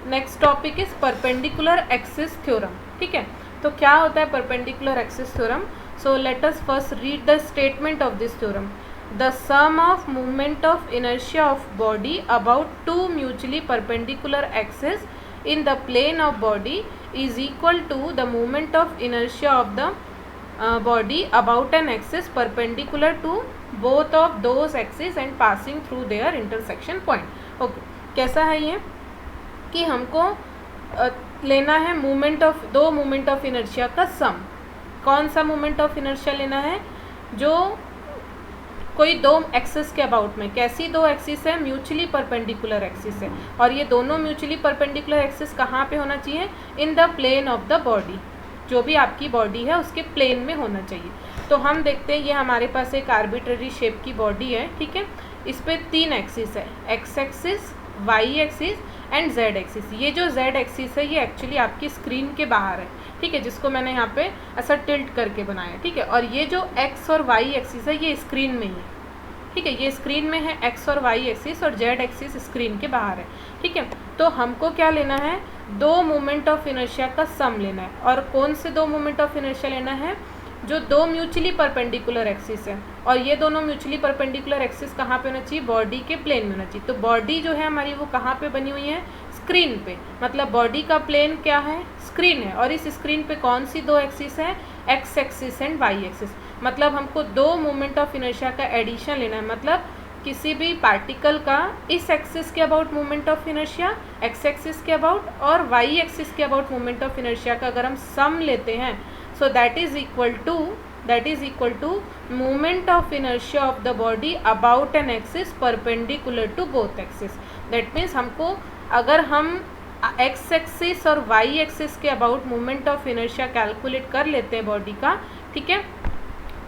Next topic is perpendicular axis theorem. ठीक है, तो क्या होता है perpendicular axis theorem? So let us first read the statement of this theorem. The sum of movement of inertia of body about two mutually perpendicular axis in the plane of body is equal to the moment of inertia of the body about an axis perpendicular to both of those axes and passing through their intersection point. Okay, कैसा है ये कि हमको लेना है movement of दो movement of inertia का सम। कौन सा मूवमेंट ऑफ इनर्शिया लेना है? जो कोई दो एक्सिस के अबाउट में, कैसी दो एक्सिस है? म्यूचुअली परपेंडिकुलर एक्सिस है, और ये दोनों म्यूचुअली परपेंडिकुलर एक्सिस कहाँ पे होना चाहिए? In the plane of the body. जो भी आपकी बॉडी है उसके प्लेन में होना चाहिए। तो हम देखते हैं, ये हमारे पास एक आर्बिट्ररी शेप की बॉडी है। ठीक है, इस पर तीन एक्सिस है, X axis, Y axis and Z axis. ये जो जेड एक्सिस है ये एक्चुअली आपकी स्क्रीन के बाहर है। ठीक है, जिसको मैंने यहाँ पे ऐसा टिल्ट करके बनाया। ठीक है, और ये जो एक्स और वाई एक्सिस है ये स्क्रीन में ही है। ठीक है, ये स्क्रीन में है एक्स और वाई एक्सिस, और जेड एक्सिस स्क्रीन के बाहर है। ठीक है, तो हमको क्या लेना है? दो मोमेंट ऑफ इनर्शिया का सम लेना है। और कौन से दो मोमेंट ऑफ इनर्शिया लेना है? जो दो म्यूचुअली परपेंडिकुलर एक्सिस है, और ये दोनों म्यूचुअली परपेंडिकुलर एक्सिस कहाँ पे होना चाहिए? बॉडी के प्लेन में होना चाहिए। तो बॉडी जो है हमारी वो कहाँ पे बनी हुई है? स्क्रीन पे। मतलब बॉडी का प्लेन क्या है? स्क्रीन है, और इस स्क्रीन पे कौन सी दो एक्सिस है? X axis and Y axis. मतलब हमको दो मोमेंट ऑफ इनर्शिया का एडिशन लेना है। मतलब किसी भी पार्टिकल का इस एक्सिस के about moment of inertia, X axis के अबाउट और वाई एक्सिस के अबाउट मोमेंट ऑफ इनर्शिया का अगर हम सम लेते हैं, so that is equal to moment of inertia of the body about an axis perpendicular to both axis. That means हमको अगर हम एक्स एक्सिस और वाई एक्सिस के about moment of inertia calculate कर लेते हैं बॉडी का, ठीक है,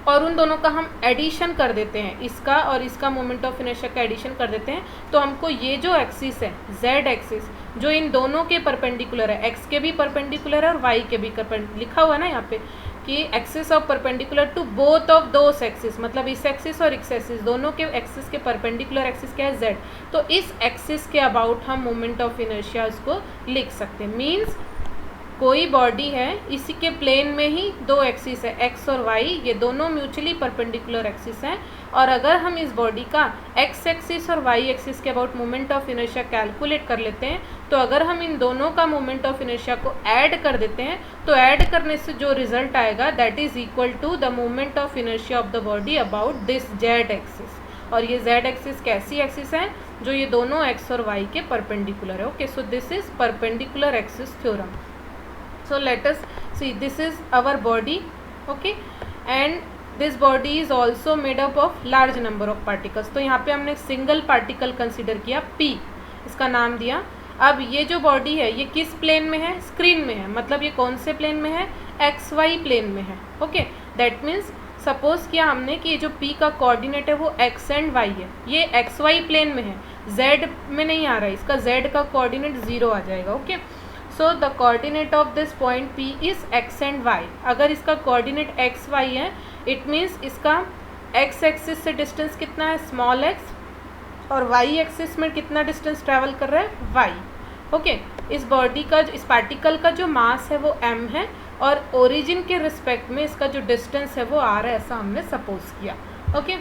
और उन दोनों का हम एडिशन कर देते हैं, इसका और इसका मोमेंट ऑफ इनर्शिया का एडिशन कर देते हैं, तो हमको ये जो एक्सिस है जेड एक्सिस, जो इन दोनों के परपेंडिकुलर है, एक्स के भी परपेंडिकुलर है और वाई के भी लिखा हुआ है ना यहाँ पे कि axis of perpendicular to both of those axis, मतलब इस एक्सिस और इस एक्सिस, दोनों के एक्सिस के परपेंडिकुलर एक्सिस क्या है? जेड। तो इस एक्सिस के अबाउट हम मोमेंट ऑफ इनर्शिया उसको लिख सकते हैं। मीन्स कोई बॉडी है, इसी के प्लेन में ही दो एक्सिस है, एक्स और वाई, ये दोनों म्यूचुअली परपेंडिकुलर एक्सिस हैं, और अगर हम इस बॉडी का एक्स एक्सिस और वाई एक्सिस के about moment of inertia calculate कर लेते हैं, तो अगर हम इन दोनों का मोमेंट ऑफ इनर्शिया को ऐड कर देते हैं, तो ऐड करने से जो रिजल्ट आएगा that is equal to the moment of inertia of the body about this Z axis. और ये जेड एक्सिस कैसी एक्सिस है? जो ये दोनों एक्स और वाई के परपेंडिकुलर है। Okay, so this is perpendicular axis theorem. So let us see, this is our body, okay, and this body is also made up of large number of particles. तो यहाँ पे हमने single particle consider किया, P इसका नाम दिया। अब ये जो बॉडी है ये किस प्लेन में है? स्क्रीन में है। मतलब ये कौन से प्लेन में है? एक्स वाई प्लेन में है। ओके, दैट मीन्स सपोज किया हमने कि ये जो P का कोऑर्डिनेट है वो एक्स एंड वाई है, ये एक्स वाई प्लेन में है, Z में नहीं आ रहा है, इसका Z का कोऑर्डिनेट 0 आ जाएगा। Okay, so the coordinate of this point P is x and y। अगर इसका कोऑर्डिनेट x y है, इट मीन्स इसका x एक्सिस से डिस्टेंस कितना है? स्मॉल x, और y एक्सिस में कितना डिस्टेंस ट्रैवल कर रहा है? y। ओके, इस बॉडी का, इस पार्टिकल का जो मास है वो m है, और ओरिजिन के रिस्पेक्ट में इसका जो डिस्टेंस है वो r है, ऐसा हमने सपोज किया। ओके,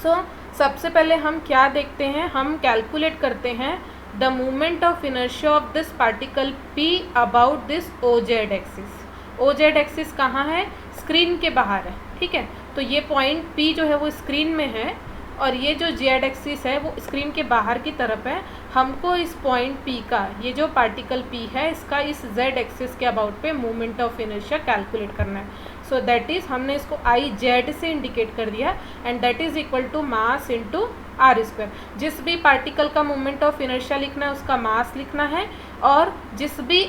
सो सबसे पहले हम क्या देखते हैं? हम कैलकुलेट करते हैं the moment of inertia of this particle P about this OZ axis. OZ axis कहाँ है? स्क्रीन के बाहर है। ठीक है, तो ये पॉइंट P जो है वो स्क्रीन में है, और ये जो Z एक्सिस है वो स्क्रीन के बाहर की तरफ है। हमको इस पॉइंट P का, ये जो पार्टिकल P है, इसका इस Z एक्सिस के अबाउट पे मोमेंट ऑफ इनर्शिया कैलकुलेट करना है। सो दैट इज़, हमने इसको IZ से इंडिकेट कर दिया, and that is equal to mass into R square. जिस भी पार्टिकल का मोमेंट ऑफ इनर्शिया लिखना है उसका मास लिखना है, और जिस भी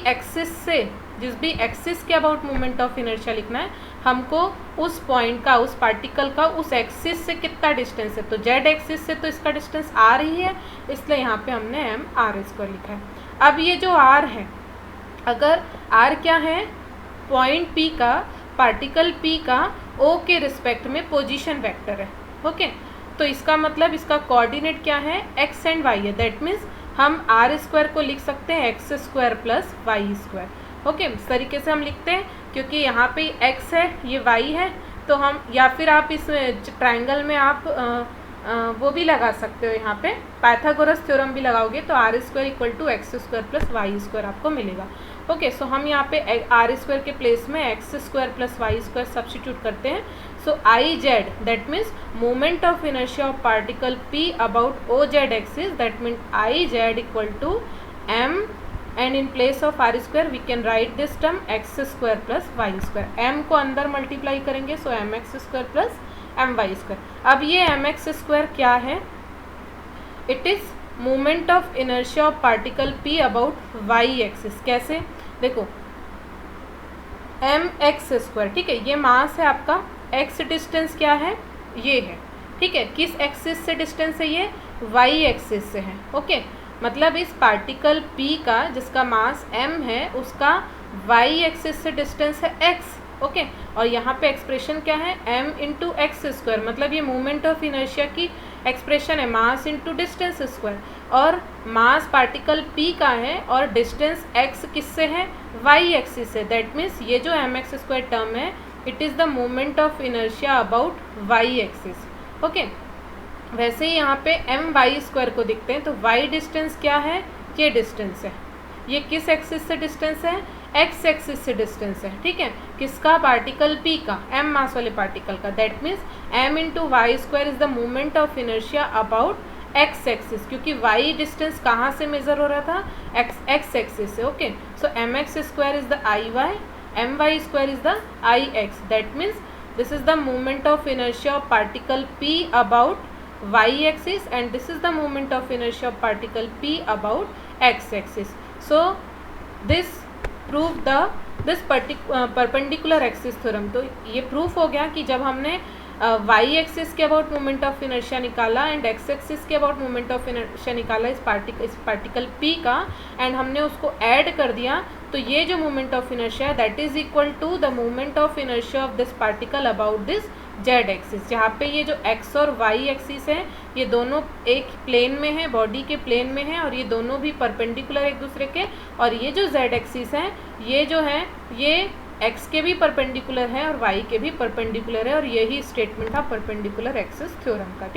एक्सिस के अबाउट मोमेंट ऑफ इनर्शिया लिखना है, हमको उस पॉइंट का, उस पार्टिकल का उस एक्सिस से कितना डिस्टेंस है। तो जेड एक्सिस से तो इसका डिस्टेंस आर ही है, इसलिए यहाँ पे हमने एम आर स्क्वायर लिखा है। अब ये जो आर है, अगर आर क्या है? पॉइंट पी का, पार्टिकल पी का ओ के रिस्पेक्ट में पोजीशन वेक्टर है। ओके, तो इसका मतलब इसका कोऑर्डिनेट क्या है? एक्स एंड वाई है। दैट मीन्स हम आर स्क्वायर को लिख सकते हैं X square plus Y square. Okay, इस तरीके से हम लिखते हैं, क्योंकि यहाँ पे एक्स है, ये वाई है, तो हम, या फिर आप इस ट्राइंगल में आप वो भी लगा सकते हो, यहाँ पे पाइथागोरस थ्योरम भी लगाओगे तो R square equal to X square plus Y square आपको मिलेगा। ओके, सो हम यहाँ पे आर स्क्वायर के प्लेस में X square plus Y square substitute करते हैं। So I Z that means moment of inertia of particle P about O Z axis, that mean I Z equal to M, and in place of R square we can write this term X square plus Y square. M को अंदर multiply करेंगे, so M X square plus M Y square. अब ये M X square क्या है? It is moment of inertia of particle P about Y axis. कैसे? देखो, M X square, ठीक है, ये मास है आपका, एक्स डिस्टेंस क्या है? ये है, ठीक है, किस एक्सिस से डिस्टेंस है? ये वाई एक्सिस से है। ओके, मतलब इस पार्टिकल पी का जिसका मास m है उसका y एक्सिस से डिस्टेंस है x। ओके, और यहाँ पे एक्सप्रेशन क्या है? m इंटू एक्स स्क्वायर, मतलब ये मूवमेंट ऑफ इनर्शिया की एक्सप्रेशन है, मास इंटू डिस्टेंस स्क्वायर, और मास पार्टिकल p का है और डिस्टेंस x किससे है? y एक्सिस से। दैट मीन्स ये जो एम एक्स स्क्वायर टर्म है it is the movement of inertia about y axis. Okay, वैसे ही यहाँ पे एम वाई स्क्वायर को देखते हैं तो वाई डिस्टेंस क्या है? ये डिस्टेंस है, ये किस एक्सिस से डिस्टेंस है? एक्स एक्सिस से डिस्टेंस है, ठीक है, किसका? पार्टिकल पी का, एम मास वाले पार्टिकल का। That means M into Y square is the movement of inertia about X axis, क्योंकि वाई डिस्टेंस कहाँ से मेजर हो रहा था? एक्स एक्सिस से। Okay, so M X square is the I Y, M Y square is the I X. That means this is the movement of inertia of particle P about y axis and this is the moment of inertia of particle p about x axis. So this prove this perpendicular axis theorem। तो ये proof हो गया कि जब हमने y axis के about moment of inertia निकाला and x axis के अबाउट मोमेंट ऑफ इनर्शिया निकाला इस पार्टिकल p का, एंड हमने उसको ऐड कर दिया, तो ये जो मोमेंट ऑफ इनर्शिया है that is equal to the moment of inertia of this particle about this Z axis, जहाँ पे ये जो x और y एक्सिस है ये दोनों एक प्लेन में है, बॉडी के प्लेन में है, और ये दोनों भी परपेंडिकुलर एक दूसरे के, और ये जो z एक्सिस है ये जो है ये x के भी परपेंडिकुलर है और y के भी परपेंडिकुलर है, और यही स्टेटमेंट था परपेंडिकुलर एक्सिस थ्योरम का।